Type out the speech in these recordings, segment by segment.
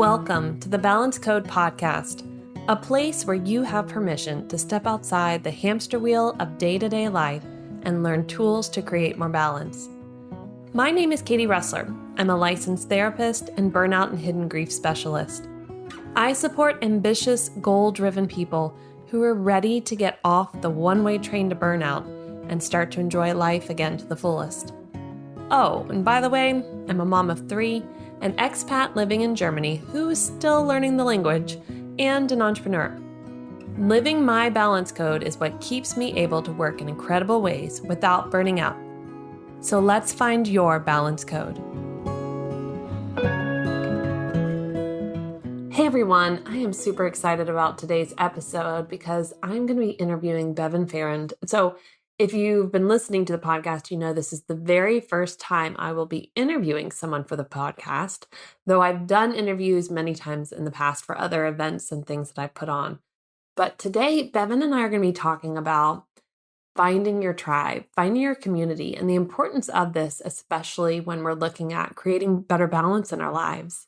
Welcome to the Balance Code podcast, a place where you have permission to step outside the hamster wheel of day-to-day life and learn tools to create more balance. My name is Katie Ressler. I'm a licensed therapist and burnout and hidden grief specialist. I support ambitious, goal-driven people who are ready to get off the one-way train to burnout and start to enjoy life again to the fullest. Oh, and by the way, I'm a mom of 3, an expat living in Germany who is still learning the language, and an entrepreneur. Living my balance code is what keeps me able to work in incredible ways without burning out. So let's find your balance code. Hey everyone, I am super excited about today's episode because I'm going to be interviewing Bevin Farrand. So if you've been listening to the podcast, you know this is the very first time I will be interviewing someone for the podcast, though I've done interviews many times in the past for other events and things that I've put on. But today, Bevin and I are going to be talking about finding your tribe, finding your community, and the importance of this, especially when we're looking at creating better balance in our lives.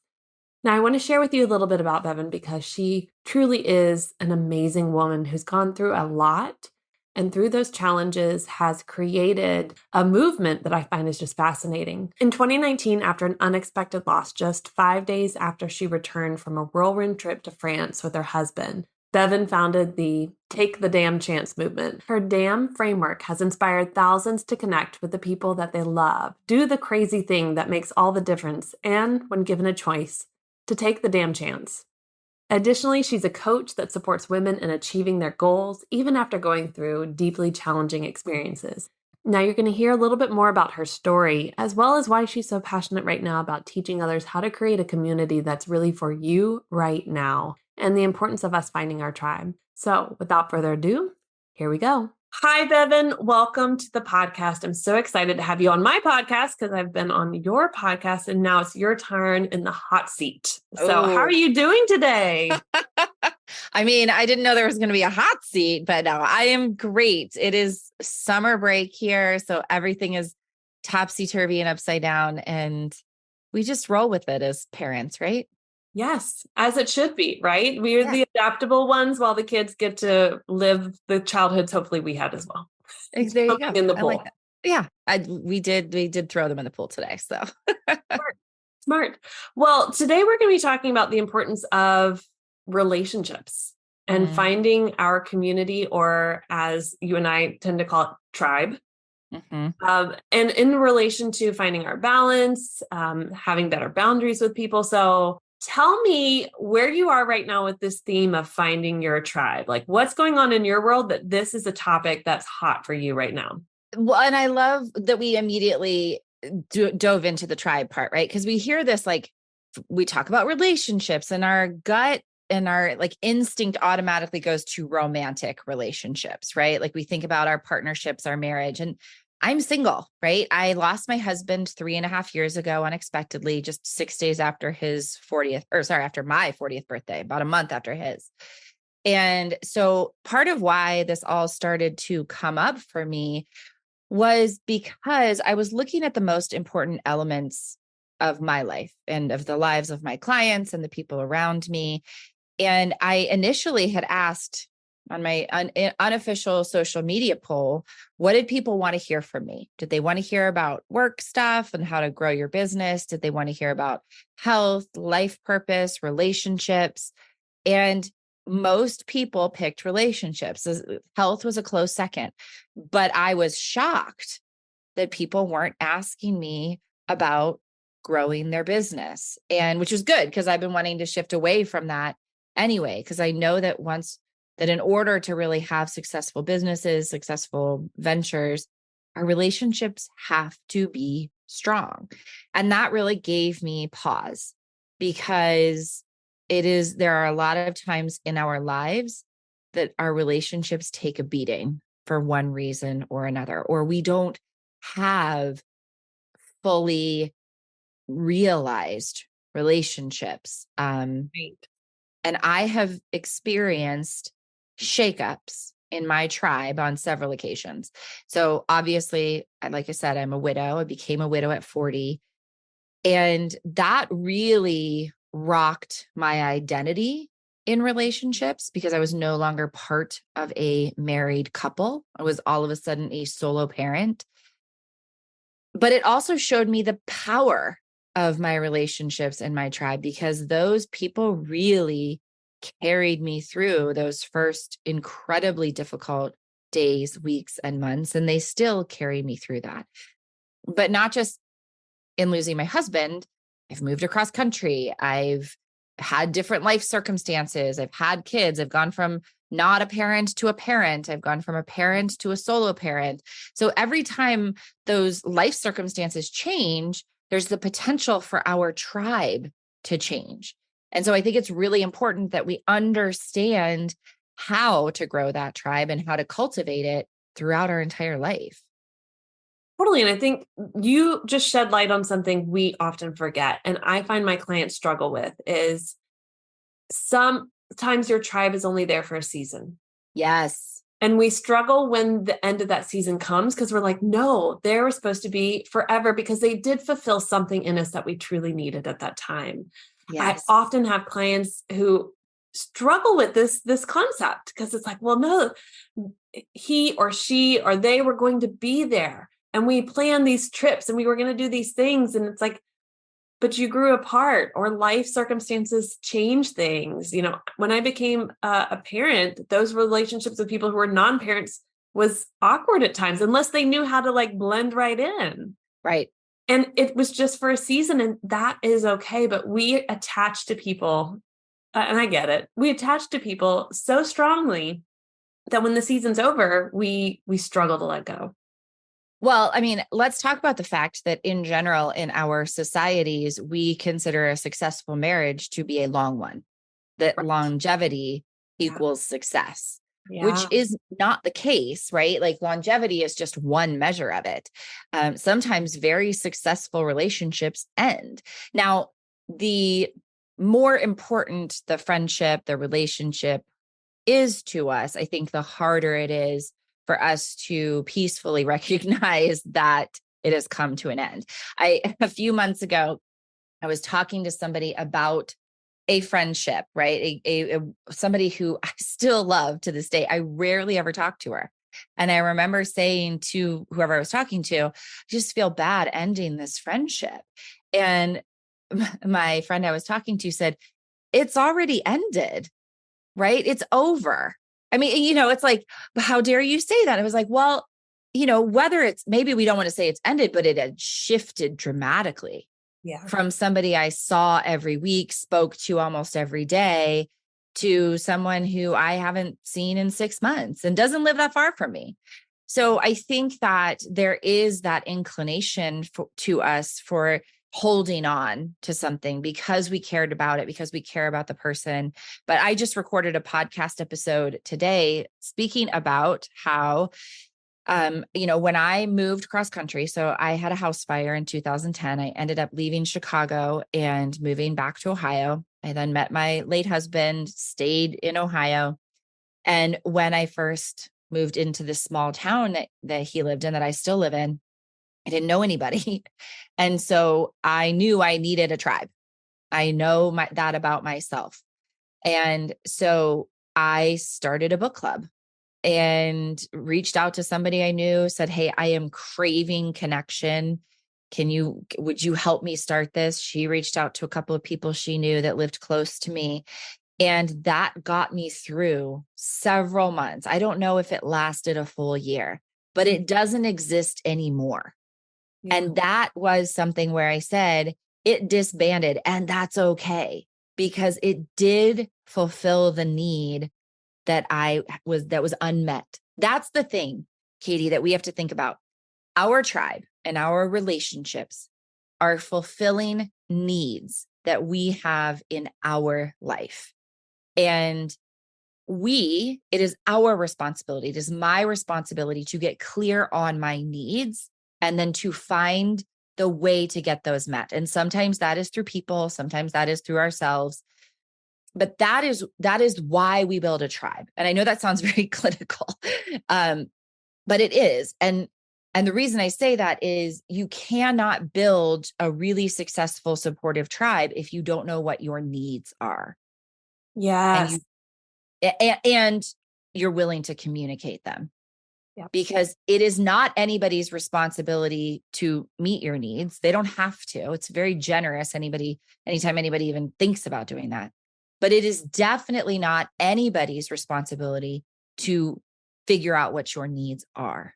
Now, I want to share with you a little bit about Bevin because she truly is an amazing woman who's gone through a lot. And through those challenges has created a movement that I find is just fascinating. In 2019, after an unexpected loss, just 5 days after she returned from a whirlwind trip to France with her husband, Bevin founded the Take the Damn Chance movement. Her DAM framework has inspired thousands to connect with the people that they love, do the crazy thing that makes all the difference, and when given a choice, to take the damn chance. Additionally, she's a coach that supports women in achieving their goals, even after going through deeply challenging experiences. Now, you're going to hear a little bit more about her story, as well as why she's so passionate right now about teaching others how to create a community that's really for you right now, and the importance of us finding our tribe. So, without further ado, here we go. Hi, Bevin. Welcome to the podcast. I'm so excited to have you on my podcast because I've been on your podcast and now it's your turn in the hot seat. So how are you doing today? I mean, I didn't know there was going to be a hot seat, but I am great. It is summer break here. So everything is topsy-turvy and upside down. And we just roll with it as parents, right? Yes, as it should be, right? We are the adaptable ones while the kids get to live the childhoods hopefully we had as well. There you go. In the pool. I like that. Yeah, we did throw them in the pool today. So Smart. Well, today we're going to be talking about the importance of relationships and finding our community, or as you and I tend to call it, tribe. And in relation to finding our balance, having better boundaries with people. So tell me where you are right now with this theme of finding your tribe. Like what's going on in your world that this is a topic that's hot for you right now? Well, and I love that we immediately dove into the tribe part, right? Because we hear this, like we talk about relationships and our gut and our like instinct automatically goes to romantic relationships, right? Like we think about our partnerships, our marriage, and I'm single, right? I lost my husband 3.5 years ago, unexpectedly, just 6 days after after my 40th birthday, about a month after his. And so part of why this all started to come up for me was because I was looking at the most important elements of my life and of the lives of my clients and the people around me. And I initially had asked on my unofficial social media poll, what did people want to hear from me? Did they want to hear about work stuff and how to grow your business? Did they want to hear about health, life purpose, relationships? And most people picked relationships. Health was a close second, but I was shocked that people weren't asking me about growing their business, and which was good because I've been wanting to shift away from that anyway, because I know that in order to really have successful businesses, successful ventures, our relationships have to be strong. And that really gave me pause because there are a lot of times in our lives that our relationships take a beating for one reason or another, or we don't have fully realized relationships. Right. And I have experienced shakeups in my tribe on several occasions. So obviously, like I said, I'm a widow. I became a widow at 40. And that really rocked my identity in relationships because I was no longer part of a married couple. I was all of a sudden a solo parent. But it also showed me the power of my relationships and my tribe, because those people really carried me through those first incredibly difficult days, weeks, and months. And they still carry me through that. But not just in losing my husband. I've moved across country. I've had different life circumstances. I've had kids. I've gone from not a parent to a parent. I've gone from a parent to a solo parent. So every time those life circumstances change, there's the potential for our tribe to change. And so I think it's really important that we understand how to grow that tribe and how to cultivate it throughout our entire life. Totally. And I think you just shed light on something we often forget. And I find my clients struggle with is sometimes your tribe is only there for a season. Yes. And we struggle when the end of that season comes because we're like, no, they were supposed to be forever because they did fulfill something in us that we truly needed at that time. I Yes. often have clients who struggle with this concept because it's like, well, no, he or she or they were going to be there. And we planned these trips and we were going to do these things. And it's like, but you grew apart or life circumstances change things. When I became a parent, those relationships with people who were non-parents was awkward at times, unless they knew how to like blend right in. Right. And it was just for a season and that is okay. But we attach to people, and I get it. We attach to people so strongly that when the season's over, we struggle to let go. Well, I mean, let's talk about the fact that in general, in our societies, we consider a successful marriage to be a long one, that Right. longevity Yeah. equals success, which Yeah. is not the case, right? Like longevity is just one measure of it. Sometimes very successful relationships end. Now, the more important the friendship, the relationship is to us, I think the harder it is for us to peacefully recognize that it has come to an end. A few months ago, I was talking to somebody about a friendship, right? Somebody who I still love to this day. I rarely ever talk to her. And I remember saying to whoever I was talking to, I just feel bad ending this friendship. And my friend I was talking to said, it's already ended, right? It's over. I mean, it's like, how dare you say that? I was like, well, whether it's, maybe we don't want to say it's ended, but it had shifted dramatically Yeah. from somebody I saw every week, spoke to almost every day, to someone who I haven't seen in 6 months and doesn't live that far from me. So I think that there is that inclination to us for holding on to something because we cared about it, because we care about the person. But I just recorded a podcast episode today speaking about how, when I moved cross country, so I had a house fire in 2010. I ended up leaving Chicago and moving back to Ohio. I then met my late husband, stayed in Ohio. And when I first moved into this small town that he lived in, that I still live in, I didn't know anybody. And so I knew I needed a tribe. I know that about myself. And so I started a book club and reached out to somebody I knew, said, hey, I am craving connection. Would you help me start this? She reached out to a couple of people she knew that lived close to me. And that got me through several months. I don't know if it lasted a full year, but it doesn't exist anymore. Yeah. And that was something where I said it disbanded, and that's okay, because it did fulfill the need that was unmet. That's the thing, Katie, that we have to think about. Our tribe and our relationships are fulfilling needs that we have in our life. And it is our responsibility. It is my responsibility to get clear on my needs and then to find the way to get those met. And sometimes that is through people, sometimes that is through ourselves. But that is why we build a tribe. And I know that sounds very clinical, but it is. And And the reason I say that is you cannot build a really successful, supportive tribe if you don't know what your needs are. And Yes. you and you're willing to communicate them. Yep. Because it is not anybody's responsibility to meet your needs. They don't have to. It's very generous. Anytime anybody even thinks about doing that. But it is definitely not anybody's responsibility to figure out what your needs are.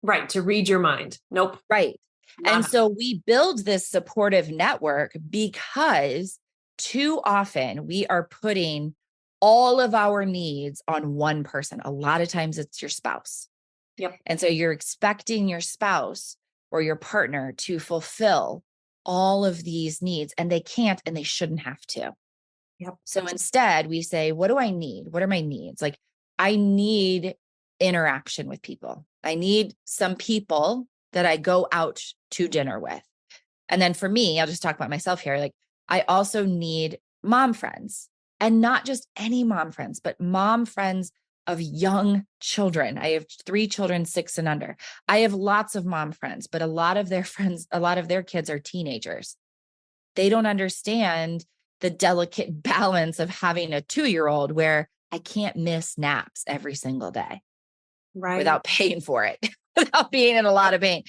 Right. To read your mind. Nope. Right. And Not. so we build this supportive network because too often we are putting all of our needs on one person. A lot of times it's your spouse. Yep. And so you're expecting your spouse or your partner to fulfill all of these needs, and they can't and they shouldn't have to. Yep. So instead, we say, what do I need? What are my needs? Like, I need interaction with people. I need some people that I go out to dinner with. And then for me, I'll just talk about myself here. Like, I also need mom friends, and not just any mom friends, but mom friends of young children. I have 3 children, 6 and under. I have lots of mom friends, but a lot of their friends, a lot of their kids are teenagers. They don't understand the delicate balance of having a 2-year-old where I can't miss naps every single day Right. without paying for it, without being in a lot of pain.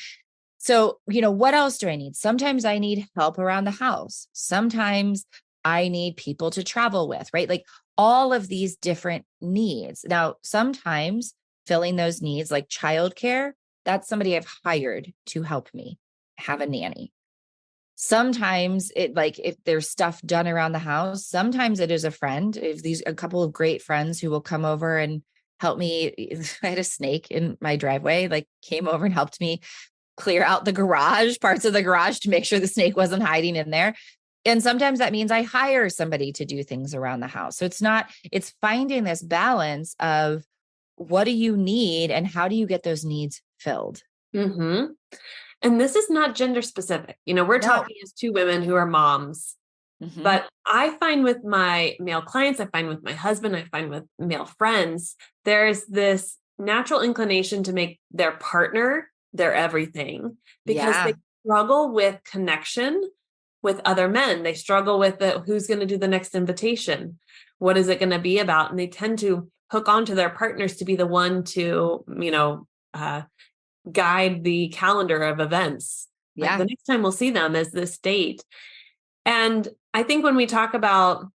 So, what else do I need? Sometimes I need help around the house. Sometimes I need people to travel with, right? Like all of these different needs. Now, sometimes filling those needs, like childcare, that's somebody I've hired to help me have a nanny. Sometimes if there's stuff done around the house, sometimes it is a friend. If a couple of great friends who will come over and help me. I had a snake in my driveway, like came over and helped me clear out the garage, parts of the garage to make sure the snake wasn't hiding in there. And sometimes that means I hire somebody to do things around the house. So it's finding this balance of what do you need and how do you get those needs filled? Mm-hmm. And this is not gender specific. We're No. talking as 2 women who are moms. Mm-hmm. But I find with my male clients, I find with my husband, I find with male friends, there's this natural inclination to make their partner their everything because Yeah. they struggle with connection with other men. They struggle with who's going to do the next invitation. What is it going to be about? And they tend to hook onto their partners to be the one to, guide the calendar of events. Like Yeah. the next time we'll see them is this date. And I think when we talk about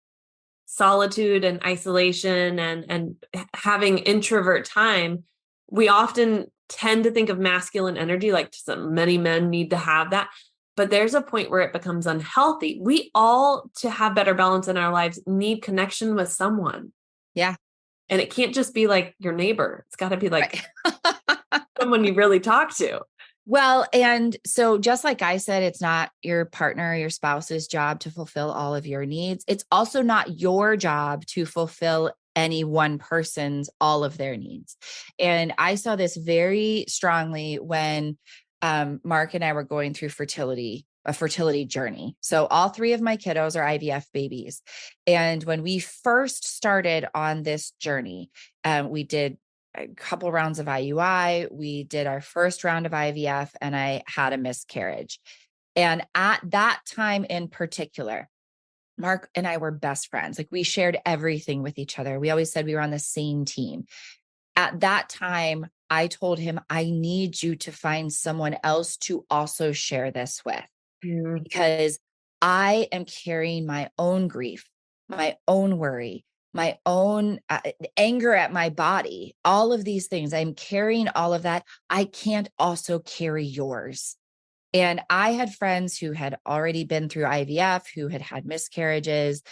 solitude and isolation and having introvert time, we often tend to think of masculine energy, like many men need to have that. But there's a point where it becomes unhealthy. We all, to have better balance in our lives, need connection with someone. Yeah. And it can't just be like your neighbor. It's got to be like Right. someone you really talk to. Well, and so just like I said, it's not your partner or your spouse's job to fulfill all of your needs. It's also not your job to fulfill any one person's all of their needs. And I saw this very strongly when Mark and I were going through a fertility journey. So all 3 of my kiddos are IVF babies. And when we first started on this journey, we did a couple rounds of IUI. We did our first round of IVF and I had a miscarriage. And at that time in particular, Mark and I were best friends. Like we shared everything with each other. We always said we were on the same team. At that time, I told him, I need you to find someone else to also share this with because I am carrying my own grief, my own worry, my own anger at my body, all of these things. I'm carrying all of that. I can't also carry yours. And I had friends who had already been through IVF, who had had miscarriages,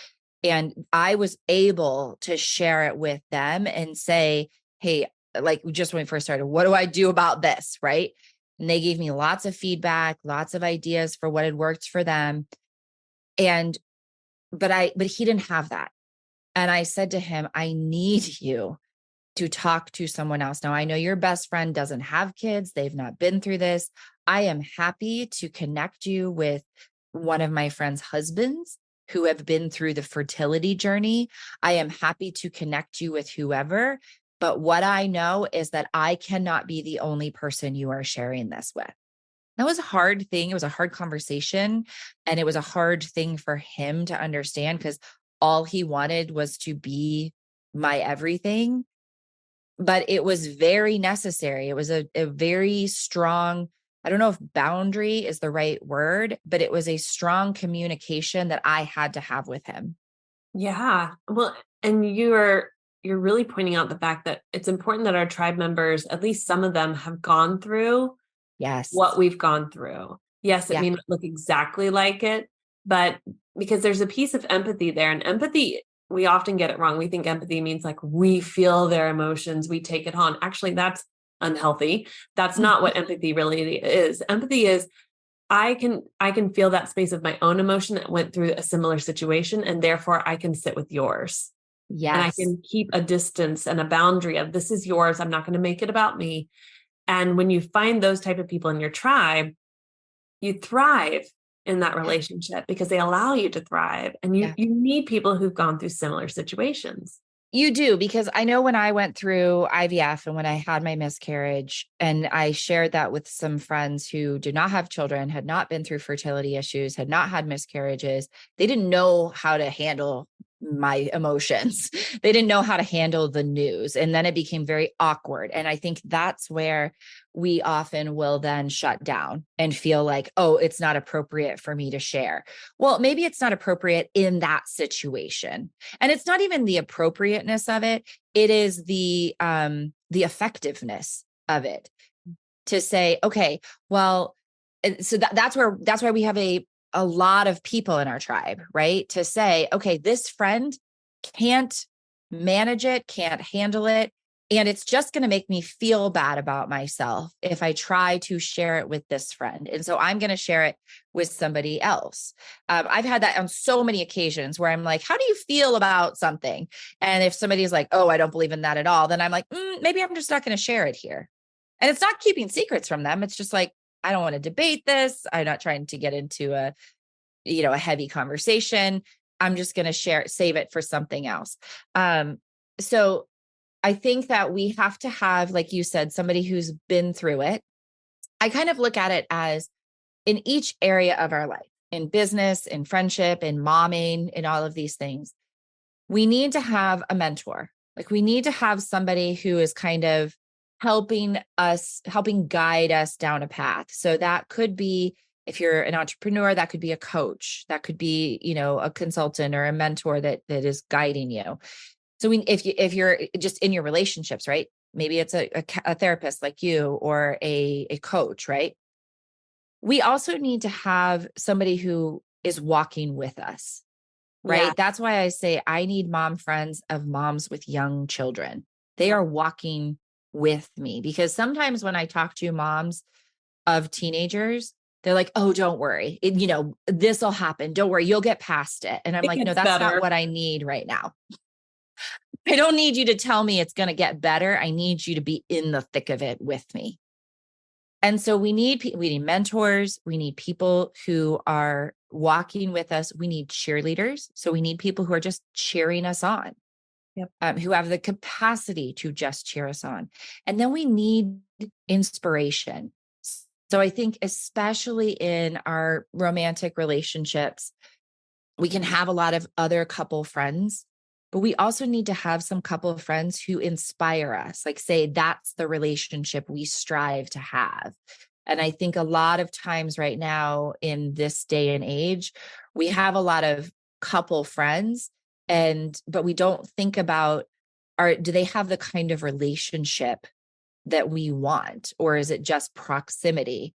and I was able to share it with them and say, hey, like just when we first started, what do I do about this? Right. And they gave me lots of feedback, lots of ideas for what had worked for them. But he didn't have that. And I said to him, I need you to talk to someone else. Now, I know your best friend doesn't have kids. They've not been through this. I am happy to connect you with one of my friend's husbands who have been through the fertility journey. I am happy to connect you with whoever, But what I know is that I cannot be the only person you are sharing this with. That was a hard thing. It was a hard conversation. And it was a hard thing for him to understand because all he wanted was to be my everything. But it was very necessary. It was a very strong, I don't know if boundary is the right word, but it was a strong communication that I had to have with him. Yeah. Well, and you're really pointing out the fact that it's important that our tribe members, at least some of them, have gone through what Yes. we've gone through. Yes, it Yeah. may not look exactly like it, but because there's a piece of empathy there, and empathy, we often get it wrong. We think empathy means like we feel their emotions, we take it on. Actually, that's unhealthy. That's not what empathy really is. Empathy is I can feel that space of my own emotion that went through a similar situation, and therefore I can sit with yours. And I Yes. can keep a distance and a boundary of this is yours. I'm not going to make it about me. And when you find those type of people in your tribe, you thrive in that Yeah. relationship because they allow you to thrive. And you Yeah. you need people who've gone through similar situations. You do, because I know when I went through IVF and when I had my miscarriage, and I shared that with some friends who did not have children, had not been through fertility issues, had not had miscarriages, they didn't know how to handle my emotions. They didn't know how to handle the news. And then it became very awkward. And I think that's where we often will then shut down and feel like, oh, it's not appropriate for me to share. Well, maybe it's not appropriate in that situation. And it's not even the appropriateness of it. It is the effectiveness of it to say, okay, well, and so that's why we have a lot of people in our tribe, right? To say, okay, this friend can't manage it, can't handle it. And it's just going to make me feel bad about myself if I try to share it with this friend. And so I'm going to share it with somebody else. I've had that on so many occasions where I'm like, how do you feel about something? And if somebody's like, oh, I don't believe in that at all, then I'm like, maybe I'm just not going to share it here. And it's not keeping secrets from them. It's just like, I don't want to debate this. I'm not trying to get into a heavy conversation. I'm just going to save it for something else. So I think that we have to have, like you said, somebody who's been through it. I kind of look at it as in each area of our life, in business, in friendship, in momming, in all of these things, we need to have a mentor. Like we need to have somebody who is kind of helping guide us down a path. So that could be, if you're an entrepreneur, that could be a coach, that could be, a consultant or a mentor that is guiding you. So if you're just in your relationships, right? Maybe it's a therapist like you or a coach, right? We also need to have somebody who is walking with us, Yeah. right? That's why I say I need mom friends of moms with young children. They Yeah. are walking with me, because sometimes when I talk to moms of teenagers, they're like, oh, don't worry. This will happen. Don't worry. You'll get past it. And I'm It like, no, gets that's not better. what I need right now. I don't need you to tell me it's going to get better. I need you to be in the thick of it with me. And so we need mentors. We need people who are walking with us. We need cheerleaders. So we need people who are just cheering us on, Yep. who have the capacity to just cheer us on. And then we need inspiration. So I think especially in our romantic relationships, we can have a lot of other couple friends, but we also need to have some couple of friends who inspire us, like say that's the relationship we strive to have. And I think a lot of times right now in this day and age, we have a lot of couple friends, but we don't think about, do they have the kind of relationship that we want, or is it just proximity?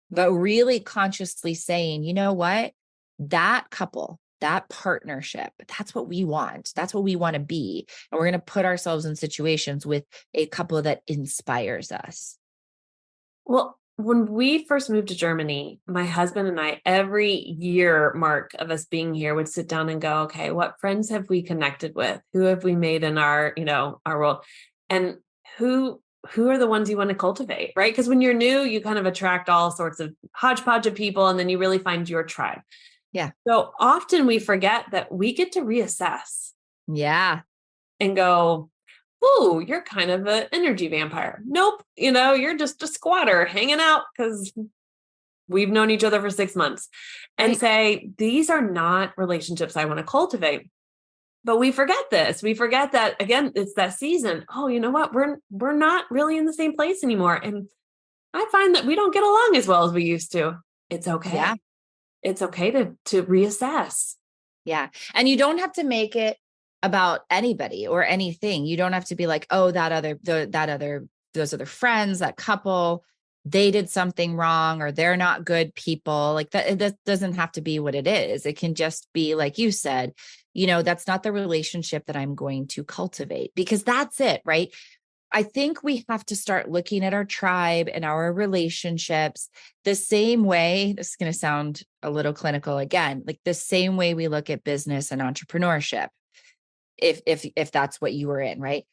But really consciously saying, you know what, that couple, that partnership, that's what we want. That's what we want to be. And we're going to put ourselves in situations with a couple that inspires us. Well, when we first moved to Germany, my husband and I, every year mark of us being here, would sit down and go, okay, what friends have we connected with? Who have we made in our world? And who are the ones you want to cultivate, right? Because when you're new, you kind of attract all sorts of hodgepodge of people, and then you really find your tribe. Yeah. So often we forget that we get to reassess Yeah. and go, oh, you're kind of an energy vampire. Nope. You're just a squatter hanging out because we've known each other for 6 months, and Right. say, these are not relationships I want to cultivate. But we forget this. We forget that, again, it's that season. Oh, you know what? We're not really in the same place anymore. And I find that we don't get along as well as we used to. It's Yeah. okay. It's okay to reassess. Yeah. And you don't have to make it about anybody or anything. You don't have to be like, oh, those other friends, that couple, they did something wrong or they're not good people. Like that doesn't have to be what it is. It can just be, like you said, that's not the relationship that I'm going to cultivate, because that's it, right? I think we have to start looking at our tribe and our relationships the same way. This is going to sound a little clinical again, like the same way we look at business and entrepreneurship. If that's what you were in, right?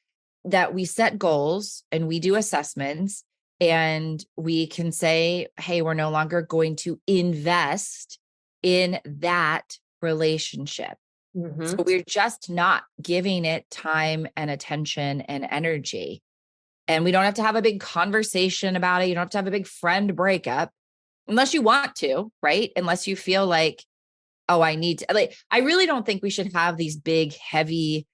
That we set goals and we do assessments and we can say, hey, we're no longer going to invest in that relationship. So Mm-hmm. we're just not giving it time and attention and energy. And we don't have to have a big conversation about it. You don't have to have a big friend breakup unless you want to, right? Unless you feel like, oh, I need to, like, I really don't think we should have these big, heavy,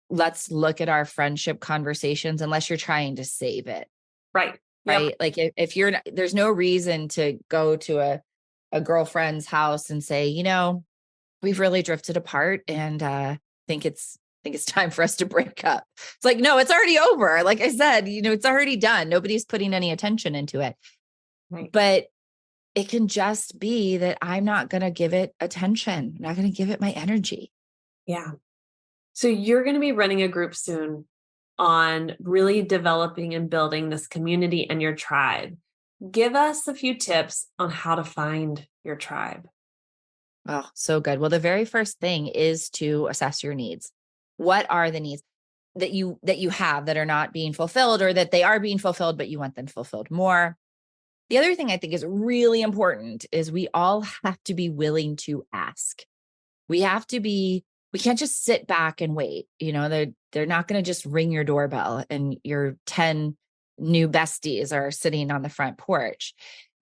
let's look at our friendship conversations unless you're trying to save it, Right. Yep. right? Like if you're, there's no reason to go to a girlfriend's house and say, we've really drifted apart and think it's think it's time for us to break up. It's like, no, it's already over. Like I said, it's already done. Nobody's putting any attention into it. Right. But it can just be that I'm not going to give it attention. I'm not going to give it my energy. Yeah. So you're going to be running a group soon on really developing and building this community and your tribe. Give us a few tips on how to find your tribe. Oh, so good. Well, the very first thing is to assess your needs. What are the needs that you have that are not being fulfilled, or that they are being fulfilled, but you want them fulfilled more? The other thing I think is really important is we all have to be willing to ask. We can't just sit back and wait. They're not going to just ring your doorbell and your 10 new besties are sitting on the front porch.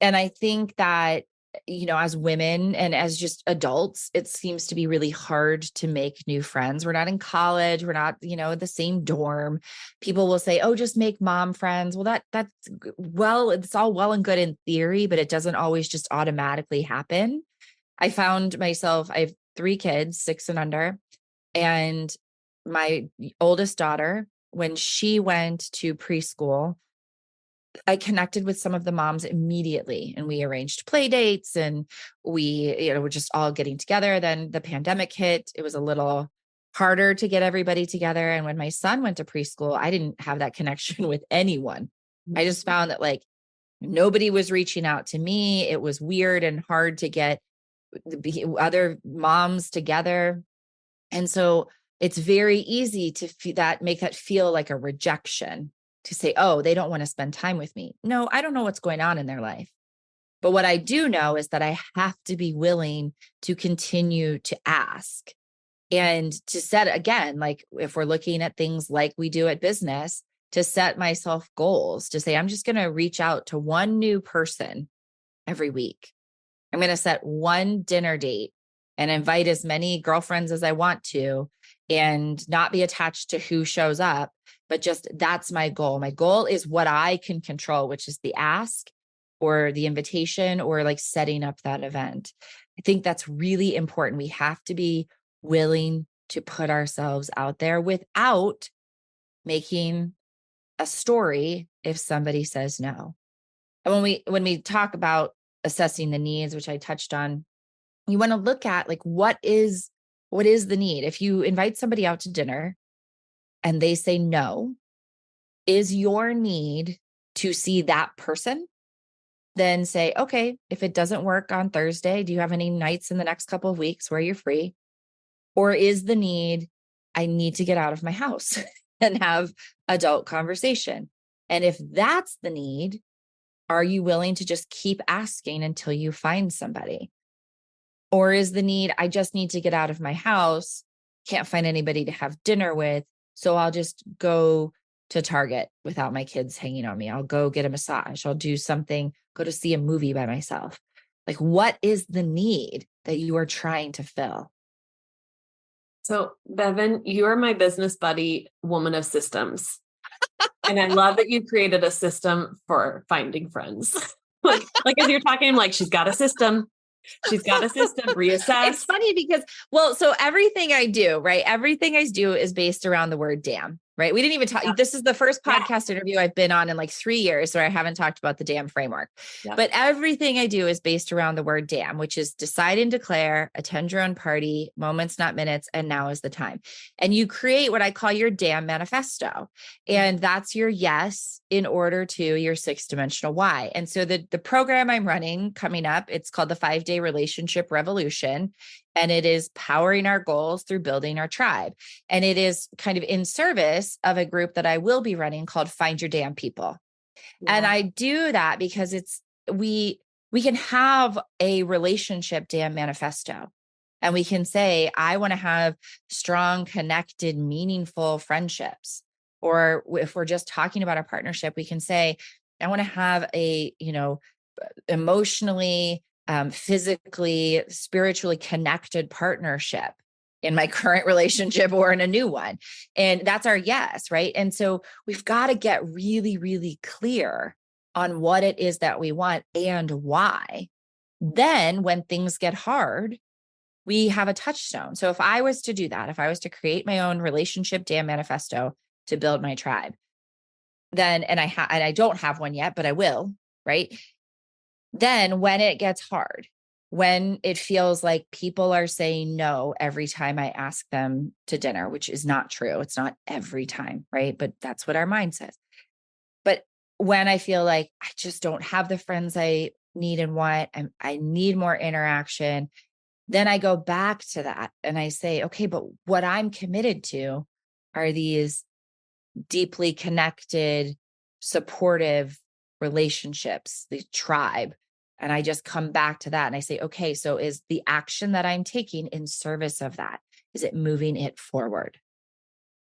And I think that, as women and as just adults, it seems to be really hard to make new friends. We're not in college. We're not, the same dorm. People will say, oh, just make mom friends. Well, it's all well and good in theory, but it doesn't always just automatically happen. I found myself, I have 3 kids, 6 and under. And my oldest daughter, when she went to preschool, I connected with some of the moms immediately, and we arranged play dates, and we, we're just all getting together. Then the pandemic hit. It was a little harder to get everybody together. And when my son went to preschool, I didn't have that connection with anyone. I just found that, like, nobody was reaching out to me. It was weird and hard to get the other moms together. And so it's very easy to make that feel like a rejection, to say, oh, they don't want to spend time with me. No, I don't know what's going on in their life. But what I do know is that I have to be willing to continue to ask and to set, again, like if we're looking at things like we do at business, to set myself goals, to say, I'm just going to reach out to one new person every week. I'm going to set one dinner date and invite as many girlfriends as I want to, and not be attached to who shows up, but just that's my goal. My goal is what I can control, which is the ask or the invitation or like setting up that event. I think that's really important. We have to be willing to put ourselves out there without making a story if somebody says no. And when we talk about assessing the needs, which I touched on, you want to look at, like, what is the need? If you invite somebody out to dinner and they say no, is your need to see that person? Then say, okay, if it doesn't work on Thursday, do you have any nights in the next couple of weeks where you're free? Or is the need, I need to get out of my house and have adult conversation? And if that's the need, are you willing to just keep asking until you find somebody? Or is the need, I just need to get out of my house, can't find anybody to have dinner with, So I'll just go to Target without my kids hanging on me. I'll go get a massage. I'll do something, go to see a movie by myself. Like, what is the need that you are trying to fill? So, Bevin, you are my business buddy, woman of systems. And I love that you created a system for finding friends. like as you're talking, I'm like, she's got a system. She's got a system, It's reassess. funny because, well, so everything I do, right? Everything I do is based around the word damn, right? We didn't even talk. Yeah. This is the first Yeah. podcast interview I've been on in like 3 years where I haven't talked about the damn framework. Yeah. But everything I do is based around the word damn, which is decide and declare, attend your own party, moments, not minutes, and now is the time. And you create what I call your damn manifesto. And that's your yes in order to your 6-dimensional why. And so the program I'm running coming up, it's called the 5-day relationship revolution. And it is powering our goals through building our tribe. And it is kind of in service of a group that I will be running called Find Your Damn People. Yeah. And I do that because we can have a relationship damn manifesto. And we can say, I want to have strong, connected, meaningful friendships. Or if we're just talking about our partnership, we can say, I want to have a, emotionally, physically, spiritually connected partnership in my current relationship or in a new one. And that's our yes, right? And so we've got to get really, really clear on what it is that we want and why. Then when things get hard, we have a touchstone. So if I was to do that, if I was to create my own relationship damn manifesto to build my tribe, then, and I don't have one yet, but I will, right? Then when it gets hard, when it feels like people are saying no every time I ask them to dinner, which is not true. It's not every time, right? But that's what our mind says. But when I feel like I just don't have the friends I need and want, and I need more interaction, then I go back to that and I say, okay, but what I'm committed to are these deeply connected, supportive relationships, the tribe. And I just come back to that and I say, okay, so is the action that I'm taking in service of that? Is it moving it forward?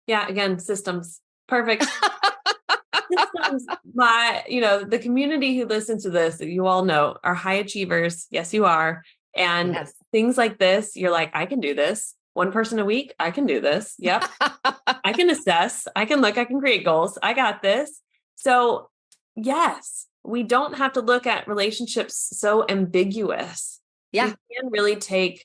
Yeah. Again, systems. Perfect. Systems. The community who listens to this, you all know, are high achievers. Yes, you are. And Yes. things like this, you're like, I can do this. One person a week, I can do this. Yep. I can assess. I can look. I can create goals. I got this. So, yes, we don't have to look at relationships so ambiguous. Yeah. We can really take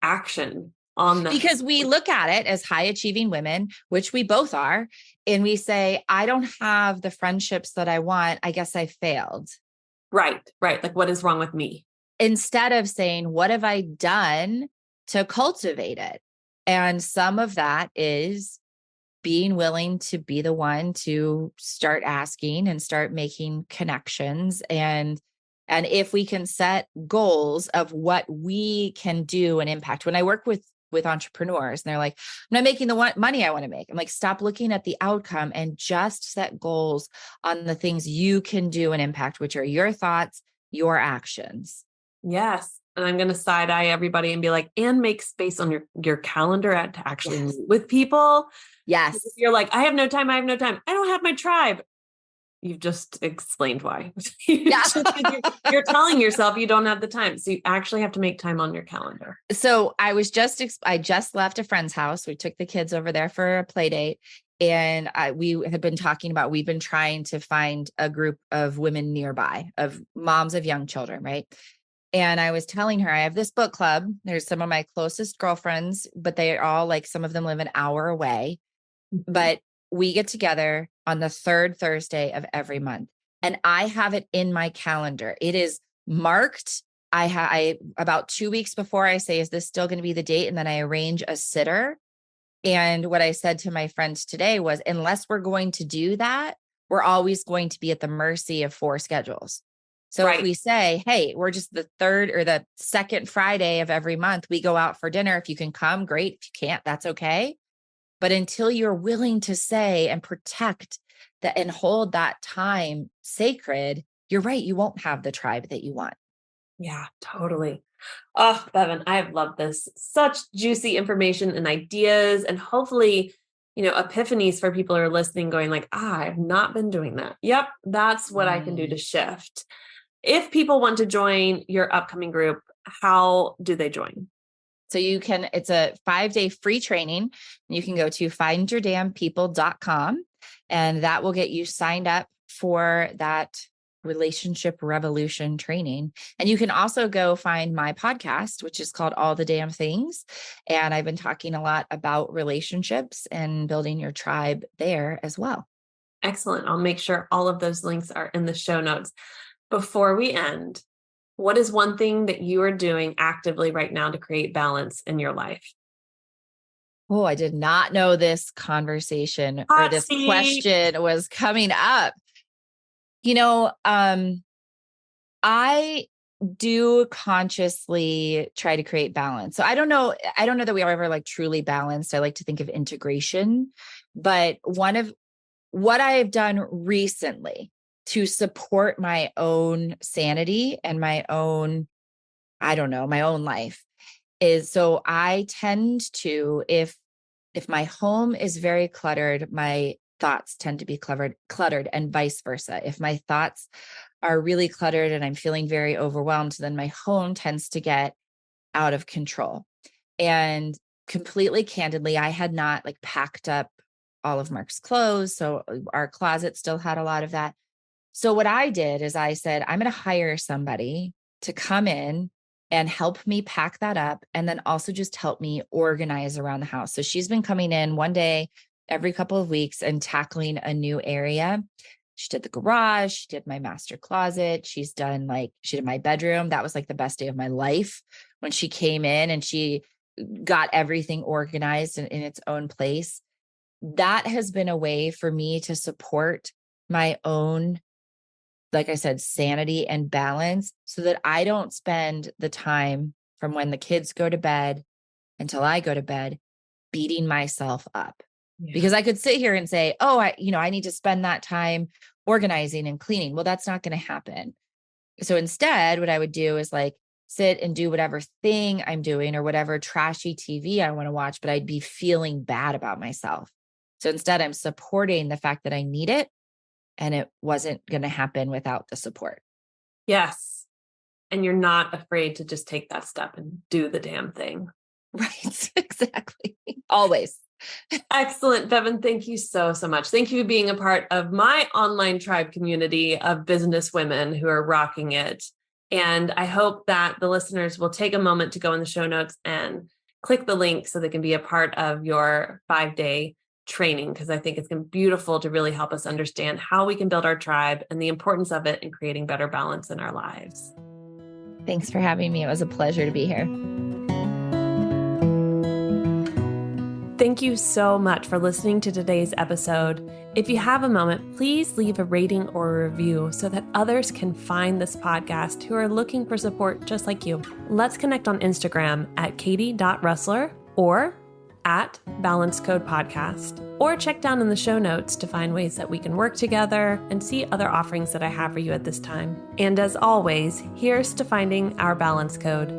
action on them. Because we look at it as high achieving women, which we both are, and we say, I don't have the friendships that I want. I guess I failed. Right. Like, what is wrong with me? Instead of saying, what have I done to cultivate it? And some of that is being willing to be the one to start asking and start making connections. And if we can set goals of what we can do and impact. When I work with entrepreneurs and they're like, I'm not making the money I want to make. I'm like, stop looking at the outcome and just set goals on the things you can do and impact, which are your thoughts, your actions. Yes. And I'm going to side eye everybody and be like, and make space on your calendar to actually meet with people. Yes. If you're like, I have no time. I don't have my tribe. You've just explained why. You're telling yourself you don't have the time. So you actually have to make time on your calendar. So I just left a friend's house. We took the kids over there for a play date. And we have been talking about, we've been trying to find a group of women nearby, of moms of young children, right? And I was telling her, I have this book club. There's some of my closest girlfriends, but they are all like, some of them live an hour away. But we get together on the third Thursday of every month. And I have it in my calendar. It is marked. I about 2 weeks before I say, is this still going to be the date? And then I arrange a sitter. And what I said to my friends today was, unless we're going to do that, we're always going to be at the mercy of 4 schedules. So if we say, hey, we're just the third or the second Friday of every month, we go out for dinner. If you can come, great. If you can't, that's okay. But until you're willing to say and protect that and hold that time sacred, you're right. You won't have the tribe that you want. Yeah, totally. Oh, Bevin, I have loved this. Such juicy information and ideas. And hopefully epiphanies for people who are listening going like, I've not been doing that. Yep. That's what I can do to shift. If people want to join your upcoming group, how do they join? So it's a 5-day free training. You can go to findyourdamnpeople.com and that will get you signed up for that relationship revolution training. And you can also go find my podcast, which is called All the Damn Things. And I've been talking a lot about relationships and building your tribe there as well. Excellent. I'll make sure all of those links are in the show notes. Before we end, what is one thing that you are doing actively right now to create balance in your life? Oh, I did not know this conversation or this seat. question was coming up. I do consciously try to create balance. So I don't know that we are ever like truly balanced. I like to think of integration, but one of what I've done recently to support my own sanity and my own life is, so I tend to, if my home is very cluttered, my thoughts tend to be cluttered and vice versa. If my thoughts are really cluttered and I'm feeling very overwhelmed, then my home tends to get out of control. And completely candidly, I had not like packed up all of Mark's clothes. So our closet still had a lot of that. So what I did is I said, I'm going to hire somebody to come in and help me pack that up. And then also just help me organize around the house. So she's been coming in one day every couple of weeks and tackling a new area. She did the garage, she did my master closet. She did my bedroom. That was like the best day of my life when she came in and she got everything organized in its own place. That has been a way for me to support my own, like I said, sanity and balance so that I don't spend the time from when the kids go to bed until I go to bed beating myself up. Yeah. Because I could sit here and say, oh, I need to spend that time organizing and cleaning. Well, that's not going to happen. So instead, what I would do is like sit and do whatever thing I'm doing or whatever trashy TV I want to watch, but I'd be feeling bad about myself. So instead, I'm supporting the fact that I need it and it wasn't going to happen without the support. Yes. And you're not afraid to just take that step and do the damn thing. Right. Exactly. Always. Excellent. Bevin, thank you so much. Thank you for being a part of my online tribe community of business women who are rocking it. And I hope that the listeners will take a moment to go in the show notes and click the link so they can be a part of your 5-day training, because I think it's been beautiful to really help us understand how we can build our tribe and the importance of it in creating better balance in our lives. Thanks for having me. It was a pleasure to be here. Thank you so much for listening to today's episode. If you have a moment, please leave a rating or a review so that others can find this podcast who are looking for support just like you. Let's connect on Instagram at katie.russler or at Balance Code Podcast, or check down in the show notes to find ways that we can work together and see other offerings that I have for you at this time. And as always, here's to finding our balance code.